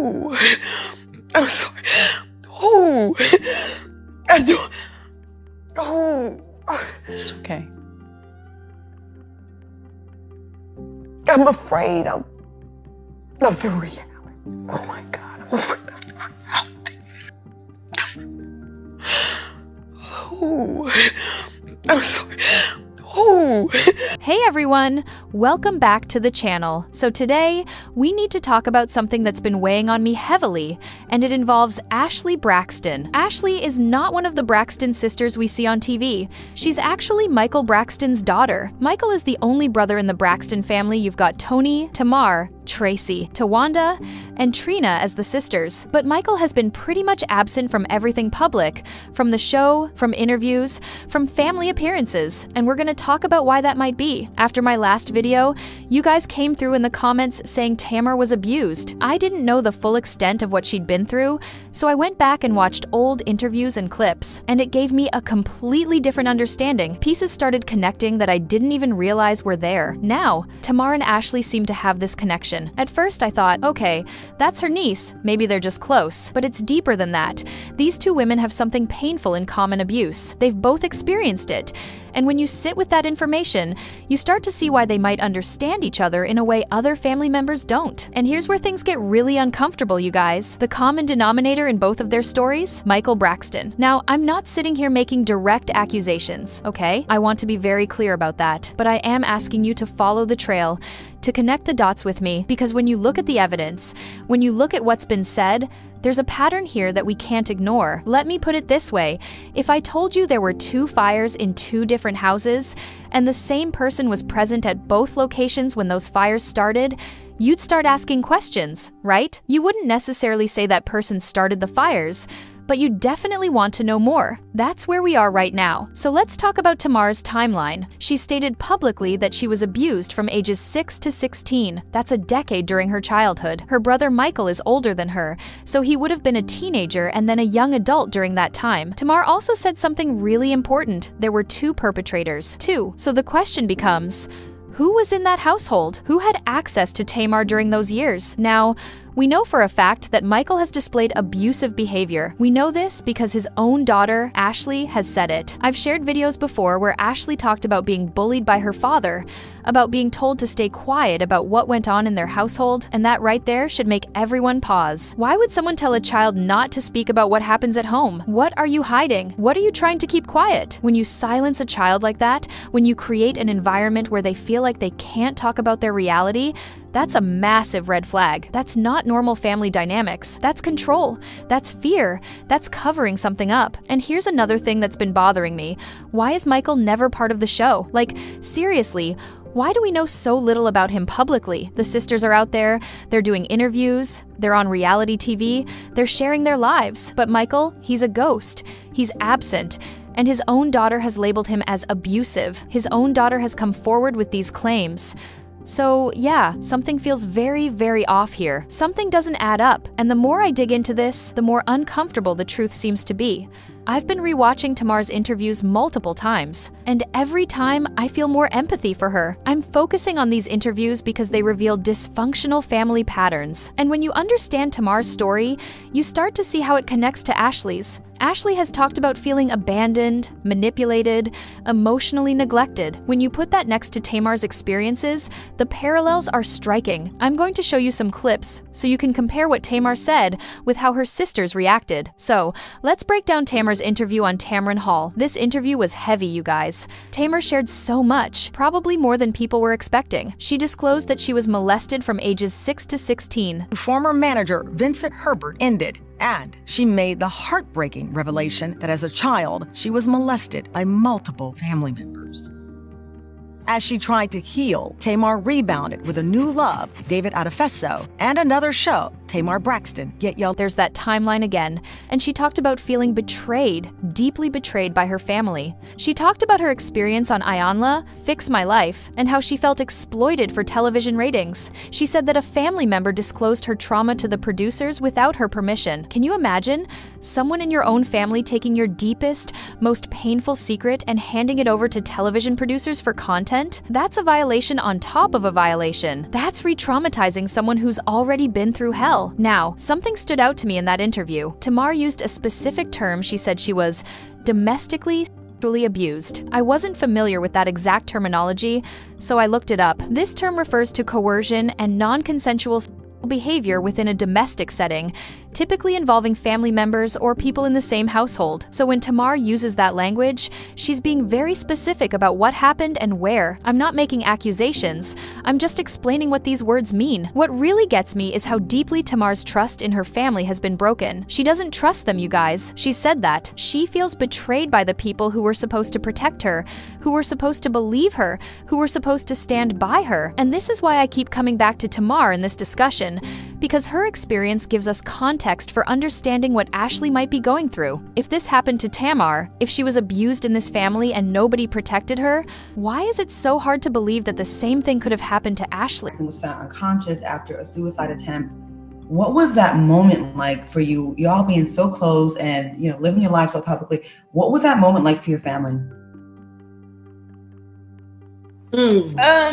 Oh, I'm sorry. Oh, I don't. Oh. It's okay. I'm afraid of the reality. Oh my God, I'm afraid of the reality. Oh, I'm sorry. Oh. Hey everyone, welcome back to the channel. So today, we need to talk about something that's been weighing on me heavily, and it involves Ashley Braxton. Ashley is not one of the Braxton sisters we see on TV. She's actually Michael Braxton's daughter. Michael is the only brother in the Braxton family. You've got Tony, Tamar, Tracy, Tawanda, and Trina as the sisters. But Michael has been pretty much absent from everything public, from the show, from interviews, from family appearances, and we're gonna talk about why that might be. After my last video, you guys came through in the comments saying Tamar was abused. I didn't know the full extent of what she'd been through, so I went back and watched old interviews and clips, and it gave me a completely different understanding. Pieces started connecting that I didn't even realize were there. Now, Tamar and Ashley seem to have this connection. At first I thought, okay, that's her niece, maybe they're just close, but it's deeper than that. These two women have something painful in common: abuse. They've both experienced it. And when you sit with that information, you start to see why they might understand each other in a way other family members don't. And here's where things get really uncomfortable, you guys. The common denominator in both of their stories? Michael Braxton. Now, I'm not sitting here making direct accusations, okay? I want to be very clear about that. But I am asking you to follow the trail, to connect the dots with me, because when you look at the evidence, when you look at what's been said, there's a pattern here that we can't ignore. Let me put it this way. If I told you there were 2 fires in 2 different houses, and the same person was present at both locations when those fires started, you'd start asking questions, right? You wouldn't necessarily say that person started the fires, but you definitely want to know more. That's where we are right now. So let's talk about Tamar's timeline. She stated publicly that she was abused from ages 6 to 16. That's a decade during her childhood. Her brother Michael is older than her, so he would have been a teenager and then a young adult during that time. Tamar also said something really important. There were 2 perpetrators. 2. So the question becomes, who was in that household? Who had access to Tamar during those years? Now, we know for a fact that Michael has displayed abusive behavior. We know this because his own daughter, Ashley, has said it. I've shared videos before where Ashley talked about being bullied by her father, about being told to stay quiet about what went on in their household, and that right there should make everyone pause. Why would someone tell a child not to speak about what happens at home? What are you hiding? What are you trying to keep quiet? When you silence a child like that, when you create an environment where they feel like they can't talk about their reality, that's a massive red flag. That's not normal family dynamics. That's control. That's fear. That's covering something up. And here's another thing that's been bothering me. Why is Michael never part of the show? Like, seriously, why do we know so little about him publicly? The sisters are out there, they're doing interviews, they're on reality TV, they're sharing their lives. But Michael, he's a ghost. He's absent. And his own daughter has labeled him as abusive. His own daughter has come forward with these claims. So yeah, something feels very, very off here. Something doesn't add up, and the more I dig into this, the more uncomfortable the truth seems to be. I've been rewatching Tamar's interviews multiple times, and every time I feel more empathy for her. I'm focusing on these interviews because they reveal dysfunctional family patterns. And when you understand Tamar's story, you start to see how it connects to Ashley's. Ashley has talked about feeling abandoned, manipulated, emotionally neglected. When you put that next to Tamar's experiences, the parallels are striking. I'm going to show you some clips so you can compare what Tamar said with how her sisters reacted. So, let's break down Tamar's interview on Tamron Hall. This interview was heavy, you guys. Tamar shared so much, probably more than people were expecting. She disclosed that she was molested from ages 6 to 16. Former manager Vincent Herbert ended, and she made the heartbreaking revelation that as a child, she was molested by multiple family members. As she tried to heal, Tamar rebounded with a new love, David Adefeso, and another show, Tamar Braxton, Get Yelled. There's that timeline again, and she talked about feeling betrayed, deeply betrayed by her family. She talked about her experience on Ayanla, Fix My Life, and how she felt exploited for television ratings. She said that a family member disclosed her trauma to the producers without her permission. Can you imagine? Someone in your own family taking your deepest, most painful secret and handing it over to television producers for content? That's a violation on top of a violation. That's re-traumatizing someone who's already been through hell. well. Now, something stood out to me in that interview. Tamar used a specific term. She said she was domestically sexually abused. I wasn't familiar with that exact terminology, so I looked it up. This term refers to coercion and non-consensual behavior within a domestic setting, typically involving family members or people in the same household. So when Tamar uses that language, she's being very specific about what happened and where. I'm not making accusations, I'm just explaining what these words mean. What really gets me is how deeply Tamar's trust in her family has been broken. She doesn't trust them, you guys. She said that. She feels betrayed by the people who were supposed to protect her, who were supposed to believe her, who were supposed to stand by her. And this is why I keep coming back to Tamar in this discussion, because her experience gives us context for understanding what Ashley might be going through. If this happened to Tamar, if she was abused in this family and nobody protected her, why is it so hard to believe that the same thing could have happened to Ashley? Was found unconscious after a suicide attempt. What was that moment like for you? You all being so close and living your life so publicly. What was that moment like for your family? Go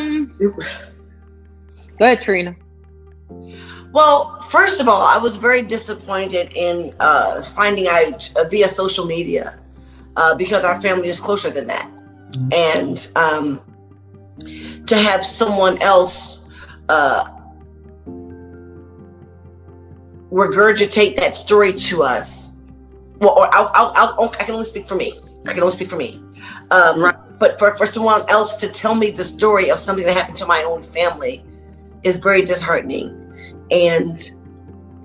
ahead, Trina. Well, first of all, I was very disappointed in finding out via social media because our family is closer than that. And to have someone else regurgitate that story to us, well, or I can only speak for me. Right. But for someone else to tell me the story of something that happened to my own family is very disheartening. And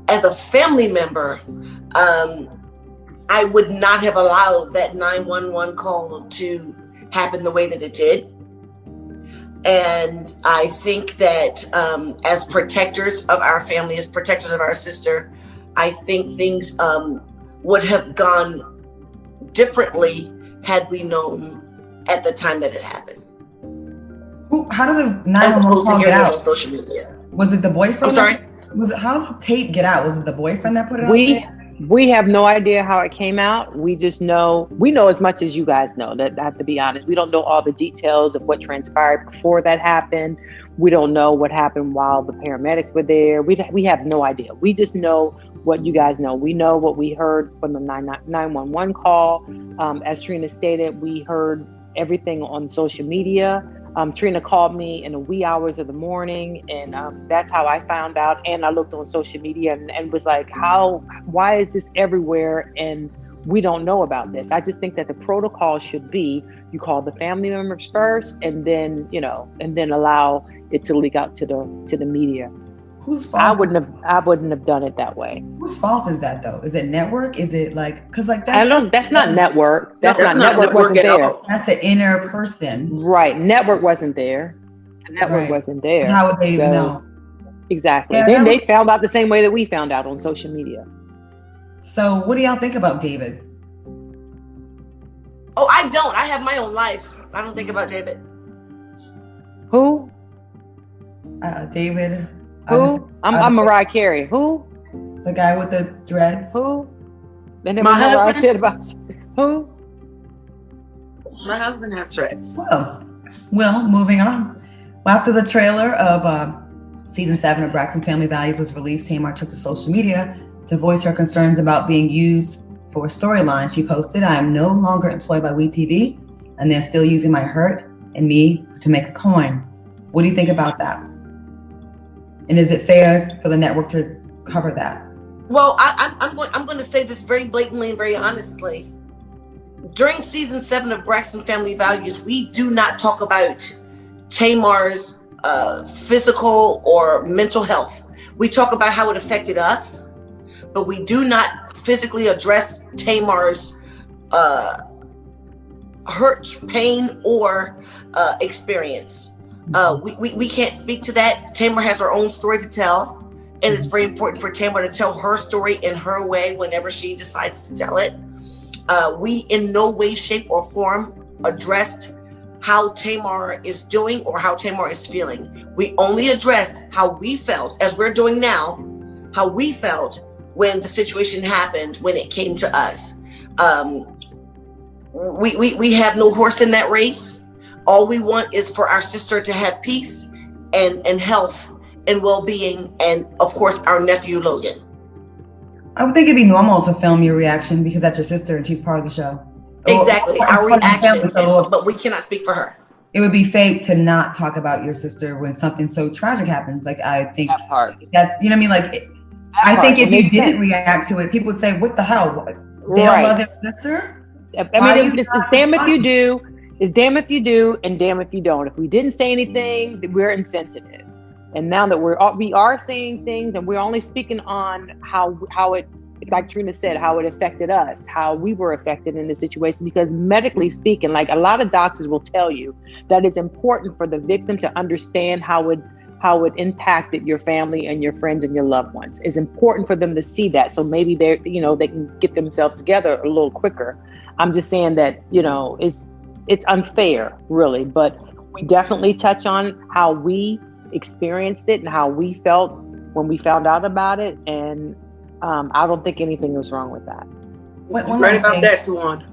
as a family member, I would not have allowed that 911 call to happen the way that it did. And I think that as protectors of our family, as protectors of our sister, I think things would have gone differently had we known at the time that it happened. How did the 911 call get out? On social media. Was it the boyfriend? I'm sorry? How did the tape get out? Was it the boyfriend that put it out there? We have no idea how it came out. We just know, we know as much as you guys know. That I have to be honest. We don't know all the details of what transpired before that happened. We don't know what happened while the paramedics were there. We have no idea. We just know what you guys know. We know what we heard from the 911 call. As Trina stated, we heard everything on social media. Trina called me in the wee hours of the morning, and that's how I found out. And I looked on social media and was like, why is this everywhere? And we don't know about this. I just think that the protocol should be, you call the family members first, and then, and then allow it to leak out to the media. Whose fault? I wouldn't have done it that way. Whose fault is that though? Is it network? Is it because that's that's not network. That's not network wasn't there. That's an inner person. Right. Network wasn't there. The network wasn't there. How would they even know? Exactly. Yeah, then they found out the same way that we found out on social media. So what do y'all think about David? Oh, I don't. I have my own life. I don't think about David. Who? David. Who? I'm Mariah Carey. Who? The guy with the dreads. Who? Then my husband said about who? My husband has dreads. Well, moving on. Well, after the trailer of season 7 of Braxton Family Values was released, Tamar took to social media to voice her concerns about being used for a storyline. She posted, "I am no longer employed by WeTV, and they're still using my hurt and me to make a coin." What do you think about that? And is it fair for the network to cover that? Well, I'm going to say this very blatantly and very honestly. During season 7 of Braxton Family Values, we do not talk about Tamar's physical or mental health. We talk about how it affected us, but we do not physically address Tamar's hurt, pain, or experience. We can't speak to that. Tamar has her own story to tell, and it's very important for Tamar to tell her story in her way whenever she decides to tell it. We in no way, shape, or form addressed how Tamar is doing or how Tamar is feeling. We only addressed how we felt, as we're doing now, how we felt when the situation happened, when it came to us. We have no horse in that race. All we want is for our sister to have peace and health and well-being, and of course our nephew Logan. I would think it'd be normal to film your reaction because that's your sister and she's part of the show. Exactly, our reaction, so but we cannot speak for her. It would be fake to not talk about your sister when something so tragic happens. Like, I think That part. that's, you know what I mean? Like, I think if you didn't react to it, people would say, what the hell? They don't love their sister? I mean, it's damn if you do, it's damn if you do, and damn if you don't. If we didn't say anything, we're insensitive. And now that we are saying things, and we're only speaking on how it, like Trina said, how it affected us, how we were affected in this situation. Because medically speaking, like a lot of doctors will tell you that it's important for the victim to understand how it impacted your family and your friends and your loved ones. It's important for them to see that. So maybe they can get themselves together a little quicker. I'm just saying that, it's unfair, really, but we definitely touch on how we experienced it and how we felt when we found out about it. And I don't think anything was wrong with that. Right about that, Tuan.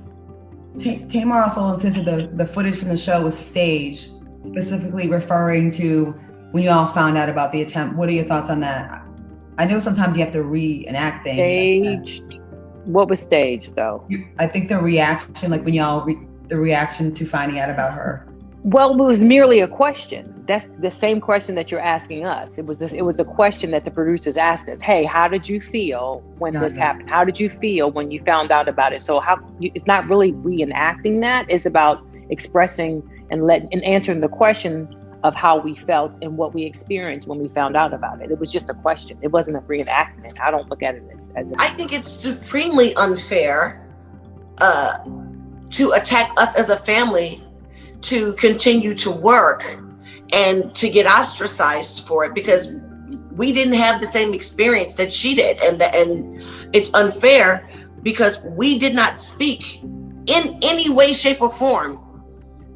Tamar also insisted the footage from the show was staged, specifically referring to when you all found out about the attempt. What are your thoughts on that? I know sometimes you have to reenact things. Staged? What was staged, though? I think the reaction, like when y'all, the reaction to finding out about her. Well, it was merely a question. That's the same question that you're asking us. It was a question that the producers asked us. Hey, how did you feel when this happened? How did you feel when you found out about it? So it's not really reenacting that. It's about expressing and answering the question of how we felt and what we experienced when we found out about it. It was just a question. It wasn't a reenactment. I don't look at it as I think it's supremely unfair to attack us as a family, to continue to work and to get ostracized for it because we didn't have the same experience that she did. And it's unfair because we did not speak in any way, shape, or form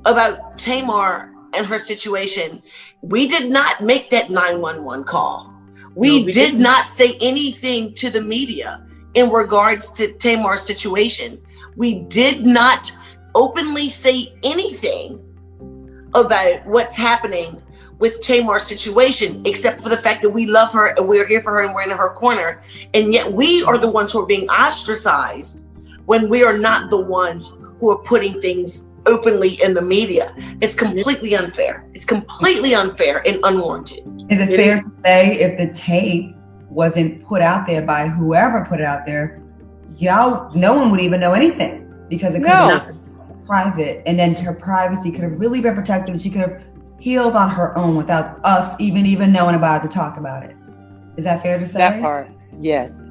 about Tamar and her situation. We did not make that 911 call. We did not say anything to the media in regards to Tamar's situation. We did not openly say anything about what's happening with Tamar's situation, except for the fact that we love her and we're here for her and we're in her corner. And yet we are the ones who are being ostracized when we are not the ones who are putting things openly in the media. It's completely unfair. It's completely unfair and unwarranted. Is it fair to say if the tape wasn't put out there by whoever put it out there, no one would even know anything because it could have been private, and then her privacy could have really been protected. She could have healed on her own without us even knowing about it to talk about it. Is that fair to say? That part, yes.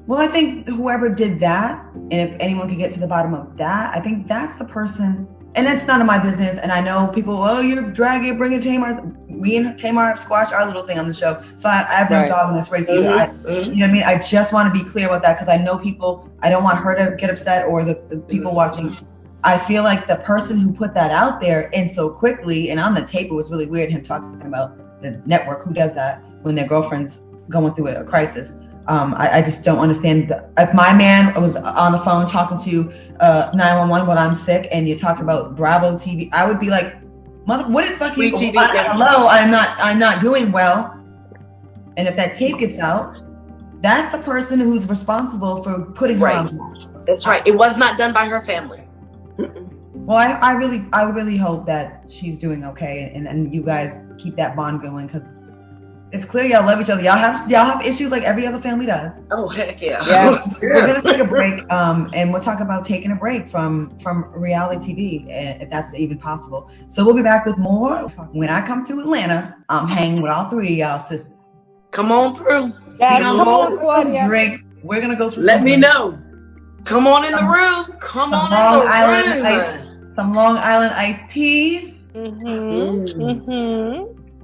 Well, I think whoever did that, and if anyone could get to the bottom of that, I think that's the person, and that's none of my business. And I know people, you're bringing Tamar's. Me and Tamar have squashed our little thing on the show. So I have no dog in this race either. You know what I mean? I just want to be clear about that because I know people, I don't want her to get upset or the people watching. I feel like the person who put that out there and so quickly, and on the tape, it was really weird him talking about the network who does that when their girlfriend's going through a crisis. I just don't understand. If my man was on the phone talking to 911 when I'm sick and you're talking about Bravo TV, I would be like, mother, what the fuck? Hello, I'm not doing well. And if that tape gets out, that's the person who's responsible for putting her on. That's right. It was not done by her family. Well, I really hope that she's doing okay, and you guys keep that bond going because it's clear y'all love each other. Y'all have issues like every other family does. Oh heck yeah! We're gonna take a break, and we'll talk about taking a break from reality TV, if that's even possible. So we'll be back with more when I come to Atlanta. I'm hanging with all three of y'all sisters. Come on through. Yeah, come on, Claudia. Drinks. We're gonna go for. Let me know. Come on in the room. Come on in the room. Some Long Island iced teas.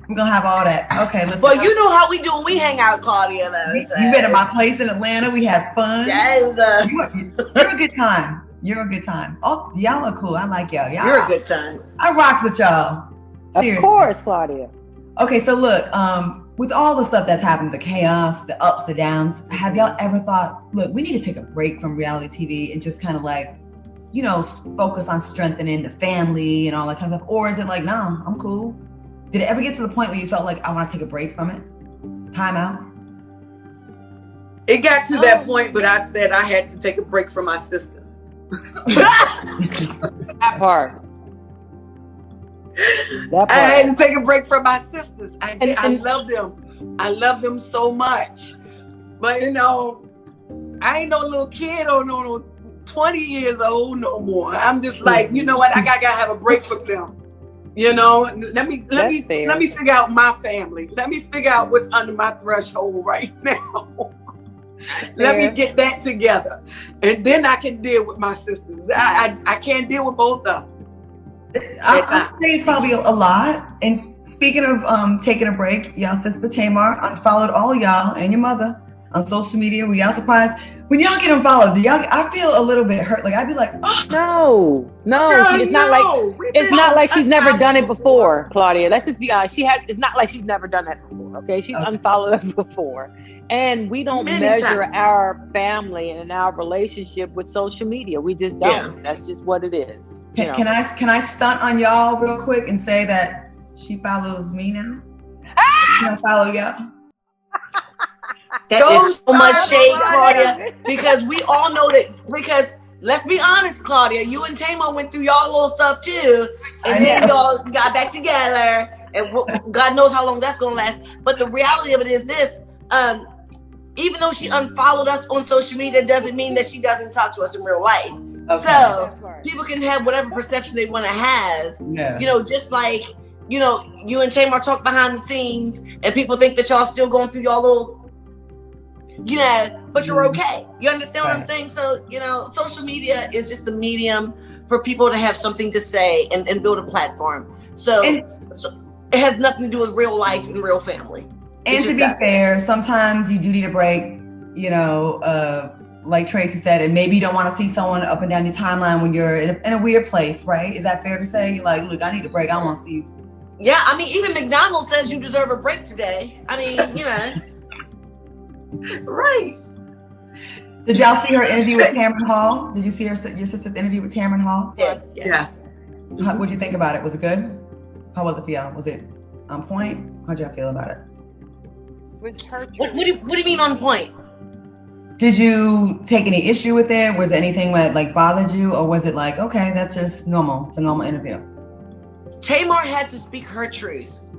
We're gonna have all that. Okay, let's. Well, you know how we do when we hang out, Claudia. You've been at my place in Atlanta. We had fun. Yes. You're a good time. You're a good time. Oh, y'all are cool. I like y'all. You're a good time. I rocked with y'all. Seriously. Of course, Claudia. Okay, so look, with all the stuff that's happened, the chaos, the ups, the downs, have y'all ever thought, look, we need to take a break from reality TV and just kind of like, focus on strengthening the family and all that kind of stuff? Or is it like, no, I'm cool. Did it ever get to the point where you felt like, I want to take a break from it? Time out? It got to that point, but I said I had to take a break from my sisters. That part. I had to take a break from my sisters. I love them. I love them so much. But you know, I ain't no little kid or no 20 years old no more. I'm just like, you know what? I gotta have a break from them. You know, let me figure out my family. Let me figure out what's under my threshold right now. Let me get that together, and then I can deal with my sisters. I can't deal with both of them. I would say it's probably a lot. And speaking of taking a break, y'all sister Tamar unfollowed all y'all and your mother on social media. Were y'all surprised when y'all get unfollowed? I feel a little bit hurt. Like I'd be like, oh no. It's not like she's never done it before, Claudia. Let's just be honest. It's not like she's never done that before. Okay, she's unfollowed us before. And we don't measure our family and our relationship with social media. We just don't. Yeah. That's just what it is. Can I stunt on y'all real quick and say that she follows me now? She don't follow y'all. That is so much shade, Claudia, because we all know that. Because let's be honest, Claudia, you and Tamar went through y'all little stuff too, and then y'all got back together, and God knows how long that's gonna last. But the reality of it is this. Even though she unfollowed us on social media, doesn't mean that she doesn't talk to us in real life. Okay. So people can have whatever perception they want to have. Yeah. You know, just like, you know, you and Tamar talk behind the scenes and people think that y'all still going through y'all little, you know, but you're okay. You understand what I'm saying? So, you know, social media is just a medium for people to have something to say and build a platform. So it has nothing to do with real life and real family. And to be fair, sometimes you do need a break, you know, like Tracy said, and maybe you don't want to see someone up and down your timeline when you're in a weird place, right? Is that fair to say? Like, look, I need a break. I want to see you. Yeah, I mean, even McDonald's says you deserve a break today. I mean, you know. Right. Did y'all see her interview with Tamron Hall? Did you see your sister's interview with Tamron Hall? Yes. What'd you think about it? Was it good? How was it for y'all? Was it on point? How'd y'all feel about it? What do you mean on point? Did you take any issue with it? Was there anything that like bothered you, or was it like, okay, that's just normal? It's a normal interview. Tamar had to speak her truth,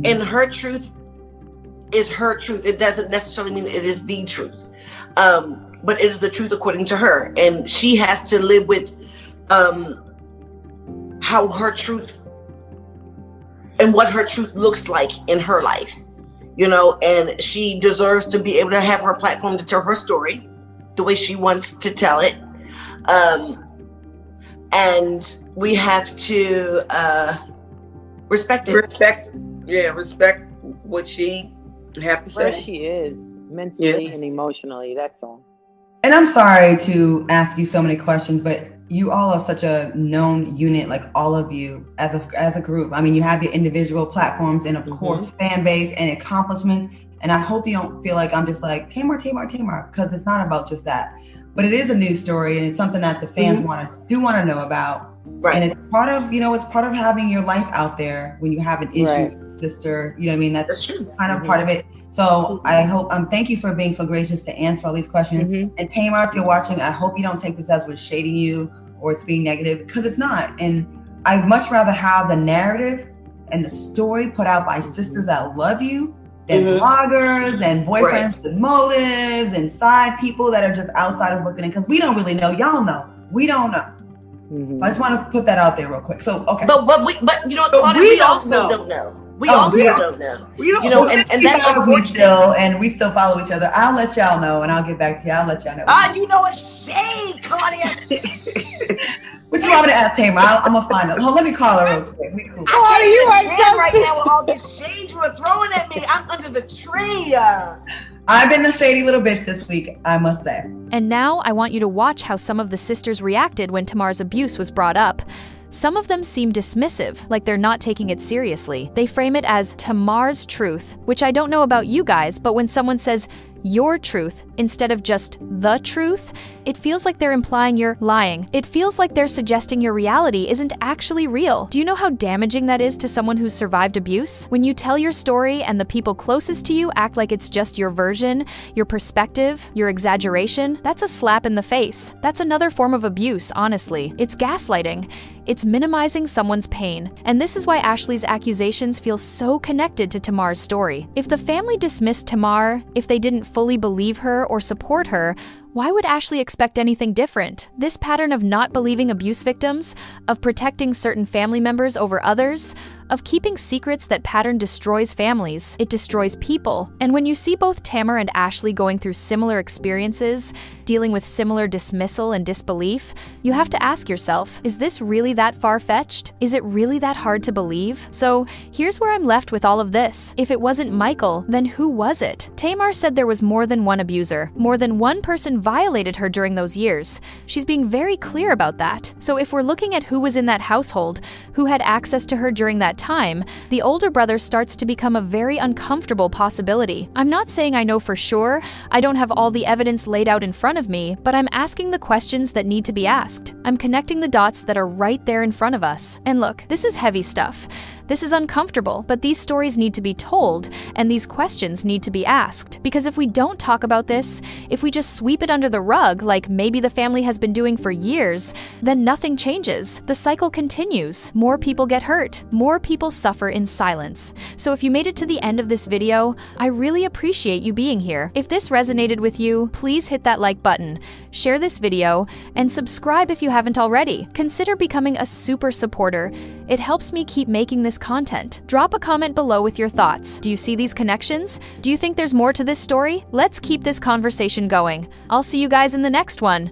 and her truth is her truth. It doesn't necessarily mean it is the truth, but it is the truth according to her, and she has to live with how her truth and what her truth looks like in her life. You know, and she deserves to be able to have her platform to tell her story the way she wants to tell it. And we have to respect it. Respect what she have to say. Where she is mentally and emotionally, that's all. And I'm sorry to ask you so many questions, but you all are such a known unit, like all of you as a group. I mean, you have your individual platforms and of course fan base and accomplishments. And I hope you don't feel like I'm just like Tamar, because it's not about just that. But it is a news story and it's something that the fans want to know about. Right. And it's part of, you know, it's part of having your life out there when you have an issue, sister. You know what I mean? That's kind of part of it. So I hope, thank you for being so gracious to answer all these questions. And Tamar, if you're watching, I hope you don't take this as we're shading you or it's being negative, because it's not. And I'd much rather have the narrative and the story put out by sisters that love you than bloggers and boyfriends with motives and side people that are just outsiders looking in, because we don't really know. Y'all know. We don't know. I just want to put that out there real quick. So, okay. But you know, Claudia, we also don't know. We also don't know. You know, and that's we still follow each other. I'll let y'all know, and I'll get back to you. I'll let y'all know. You know it's shade, Claudia. What you want me to ask Tamar? I'm gonna find out. Let me call her real quick. I can't even stand right now with all this shade you were throwing at me. I'm under the tree. I've been a shady little bitch this week, I must say. And now I want you to watch how some of the sisters reacted when Tamar's abuse was brought up. Some of them seem dismissive, like they're not taking it seriously. They frame it as Tamar's truth, which I don't know about you guys, but when someone says, your truth instead of just the truth, it feels like they're implying you're lying. It feels like they're suggesting your reality isn't actually real. Do you know how damaging that is to someone who's survived abuse? When you tell your story and the people closest to you act like it's just your version, your perspective, your exaggeration, that's a slap in the face. That's another form of abuse, honestly. It's gaslighting. It's minimizing someone's pain. And this is why Ashley's accusations feel so connected to Tamar's story. If the family dismissed Tamar, if they didn't fully believe her or support her, why would Ashley expect anything different? This pattern of not believing abuse victims, of protecting certain family members over others, of keeping secrets, that pattern destroys families. It destroys people. And when you see both Tamar and Ashley going through similar experiences, dealing with similar dismissal and disbelief, you have to ask yourself, is this really that far-fetched? Is it really that hard to believe? So here's where I'm left with all of this. If it wasn't Michael, then who was it? Tamar said there was more than one abuser. More than one person violated her during those years. She's being very clear about that. So if we're looking at who was in that household, who had access to her during that time, the older brother starts to become a very uncomfortable possibility. I'm not saying I know for sure, I don't have all the evidence laid out in front of me, but I'm asking the questions that need to be asked. I'm connecting the dots that are right there in front of us. And look, this is heavy stuff. This is uncomfortable, but these stories need to be told, and these questions need to be asked. Because if we don't talk about this, if we just sweep it under the rug, like maybe the family has been doing for years, then nothing changes. The cycle continues. More people get hurt. More people suffer in silence. So if you made it to the end of this video, I really appreciate you being here. If this resonated with you, please hit that like button, share this video, and subscribe if you haven't already. Consider becoming a super supporter. It helps me keep making this content. Drop a comment below with your thoughts. Do you see these connections? Do you think there's more to this story? Let's keep this conversation going. I'll see you guys in the next one.